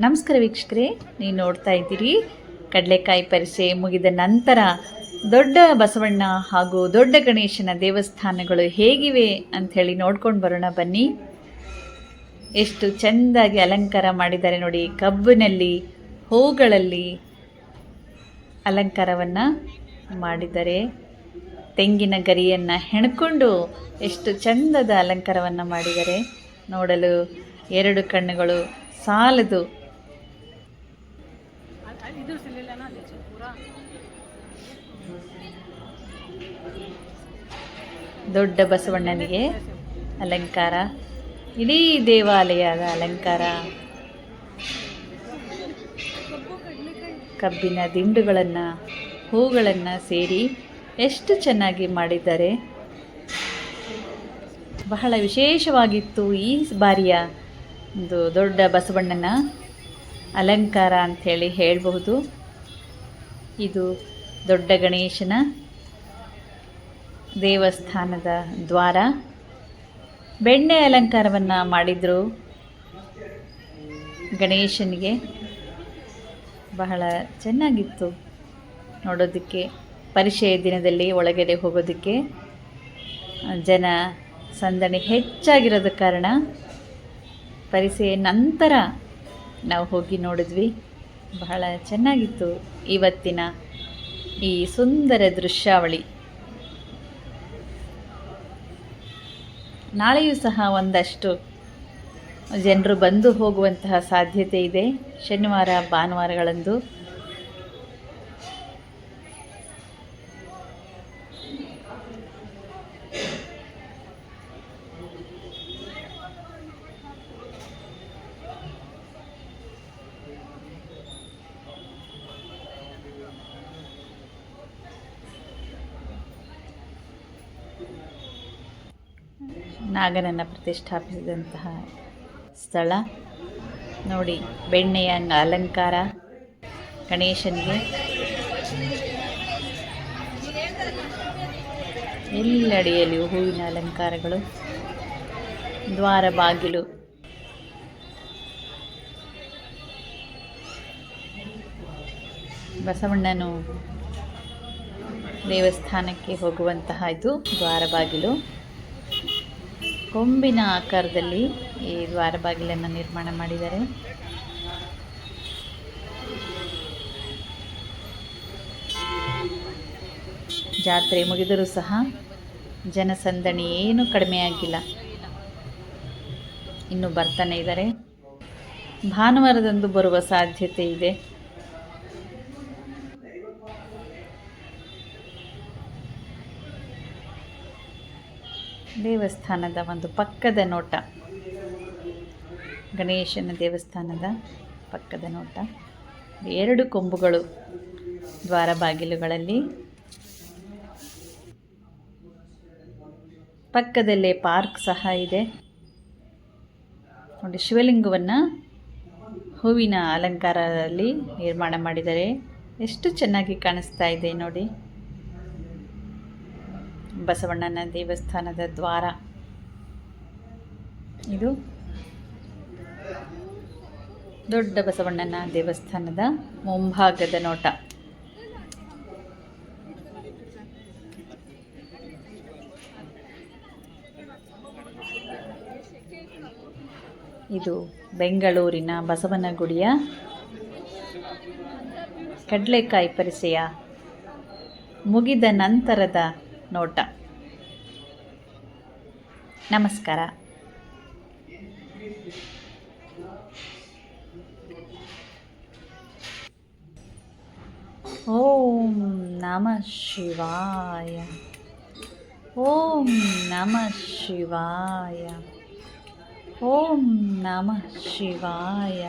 ನಮಸ್ಕಾರ ವೀಕ್ಷಕರೇ, ನೀವು ನೋಡ್ತಾ ಇದ್ದೀರಿ ಕಡಲೆಕಾಯಿ ಪರಿಷೆ ಮುಗಿದ ನಂತರ ದೊಡ್ಡ ಬಸವಣ್ಣ ಹಾಗೂ ದೊಡ್ಡ ಗಣೇಶನ ದೇವಸ್ಥಾನಗಳು ಹೇಗಿವೆ ಅಂಥೇಳಿ ನೋಡ್ಕೊಂಡು ಬರೋಣ ಬನ್ನಿ. ಎಷ್ಟು ಚೆಂದಾಗಿ ಅಲಂಕಾರ ಮಾಡಿದ್ದಾರೆ ನೋಡಿ. ಕಬ್ಬಿನಲ್ಲಿ ಹೂಗಳಲ್ಲಿ ಅಲಂಕಾರವನ್ನು ಮಾಡಿದ್ದಾರೆ. ತೆಂಗಿನ ಗರಿಯನ್ನು ಹೆಣ್ಕೊಂಡು ಎಷ್ಟು ಚೆಂದದ ಅಲಂಕಾರವನ್ನು ಮಾಡಿದ್ದಾರೆ. ನೋಡಲು ಎರಡು ಕಣ್ಣುಗಳು ಸಾಲದು. ದೊಡ್ಡ ಬಸವಣ್ಣನಿಗೆ ಅಲಂಕಾರ, ಇಡೀ ದೇವಾಲಯದ ಅಲಂಕಾರ. ಕಬ್ಬಿನ ದಿಂಡುಗಳನ್ನು ಹೂಗಳನ್ನು ಸೇರಿ ಎಷ್ಟು ಚೆನ್ನಾಗಿ ಮಾಡಿದ್ದಾರೆ. ಬಹಳ ವಿಶೇಷವಾಗಿತ್ತು ಈ ಬಾರಿಯ ಒಂದು ದೊಡ್ಡ ಬಸವಣ್ಣನ ಅಲಂಕಾರ ಅಂಥೇಳಿ ಹೇಳಬಹುದು. ಇದು ದೊಡ್ಡ ಗಣೇಶನ ದೇವಸ್ಥಾನದ ದ್ವಾರ. ಬೆಣ್ಣೆ ಅಲಂಕಾರವನ್ನು ಮಾಡಿದರು ಗಣೇಶನಿಗೆ. ಬಹಳ ಚೆನ್ನಾಗಿತ್ತು ನೋಡೋದಕ್ಕೆ. ಪರಿಷೆಯ ದಿನದಲ್ಲಿ ಒಳಗಡೆ ಹೋಗೋದಕ್ಕೆ ಜನ ಸಂದಣಿ ಹೆಚ್ಚಾಗಿರೋದ ಕಾರಣ ಪರಿಷೆಯ ನಂತರ ನಾವು ಹೋಗಿ ನೋಡಿದ್ವಿ. ಬಹಳ ಚೆನ್ನಾಗಿತ್ತು ಇವತ್ತಿನ ಈ ಸುಂದರ ದೃಶ್ಯಾವಳಿ. ನಾಳೆಯೂ ಸಹ ಒಂದಷ್ಟು ಜನರು ಬಂದು ಹೋಗುವಂತಹ ಸಾಧ್ಯತೆ ಇದೆ, ಶನಿವಾರ ಭಾನುವಾರಗಳಂದು. ನಾಗನನ್ನು ಪ್ರತಿಷ್ಠಾಪಿಸಿದಂತಹ ಸ್ಥಳ ನೋಡಿ. ಬೆಣ್ಣೆಯ ಅಲಂಕಾರ ಗಣೇಶನಿಗೆ. ಎಲ್ಲೆಡೆಯಲ್ಲಿಯೂ ಹೂವಿನ ಅಲಂಕಾರಗಳು. ದ್ವಾರ ಬಾಗಿಲು, ಬಸವಣ್ಣನು ದೇವಸ್ಥಾನಕ್ಕೆ ಹೋಗುವಂತಹ ಇದು ದ್ವಾರ ಬಾಗಿಲು. ಕೊಂಬಿನ ಆಕಾರದಲ್ಲಿ ಈ ದ್ವಾರ ಬಾಗಿಲನ್ನು ನಿರ್ಮಾಣ ಮಾಡಿದ್ದಾರೆ. ಜಾತ್ರೆ ಮುಗಿದರೂ ಸಹ ಜನಸಂದಣಿ ಏನೂ ಕಡಿಮೆಯಾಗಿಲ್ಲ, ಇನ್ನೂ ಬರ್ತಾನೆ ಇದ್ದಾರೆ. ಭಾನುವಾರದಂದು ಬರುವ ಸಾಧ್ಯತೆ ಇದೆ. ದೇವಸ್ಥಾನದ ಒಂದು ಪಕ್ಕದ ನೋಟ, ಗಣೇಶನ ದೇವಸ್ಥಾನದ ಪಕ್ಕದ ನೋಟ. ಎರಡು ಕೊಂಬುಗಳು ದ್ವಾರ ಬಾಗಿಲುಗಳಲ್ಲಿ. ಪಕ್ಕದಲ್ಲೇ ಪಾರ್ಕ್ ಸಹ ಇದೆ ನೋಡಿ. ಶಿವಲಿಂಗವನ್ನು ಹೂವಿನ ಅಲಂಕಾರದಲ್ಲಿ ನಿರ್ಮಾಣ ಮಾಡಿದ್ದಾರೆ. ಎಷ್ಟು ಚೆನ್ನಾಗಿ ಕಾಣಿಸ್ತಾ ಇದೆ ನೋಡಿ. ಬಸವಣ್ಣನ ದೇವಸ್ಥಾನದ ದ್ವಾರ ಇದು. ದೊಡ್ಡ ಬಸವಣ್ಣನ ದೇವಸ್ಥಾನದ ಮುಂಭಾಗದ ನೋಟ. ಇದು ಬೆಂಗಳೂರಿನ ಬಸವನಗುಡಿಯ ಕಡಲೆಕಾಯಿ ಪರಿಷೆಯ ಮುಗಿದ ನಂತರದ ನೋಟ. ನಮಸ್ಕಾರ. ಓಂ ನಮಃ ಶಿವಾಯ. ಓಂ ನಮಃ ಶಿವಾಯ. ಓಂ ನಮಃ ಶಿವಾಯ.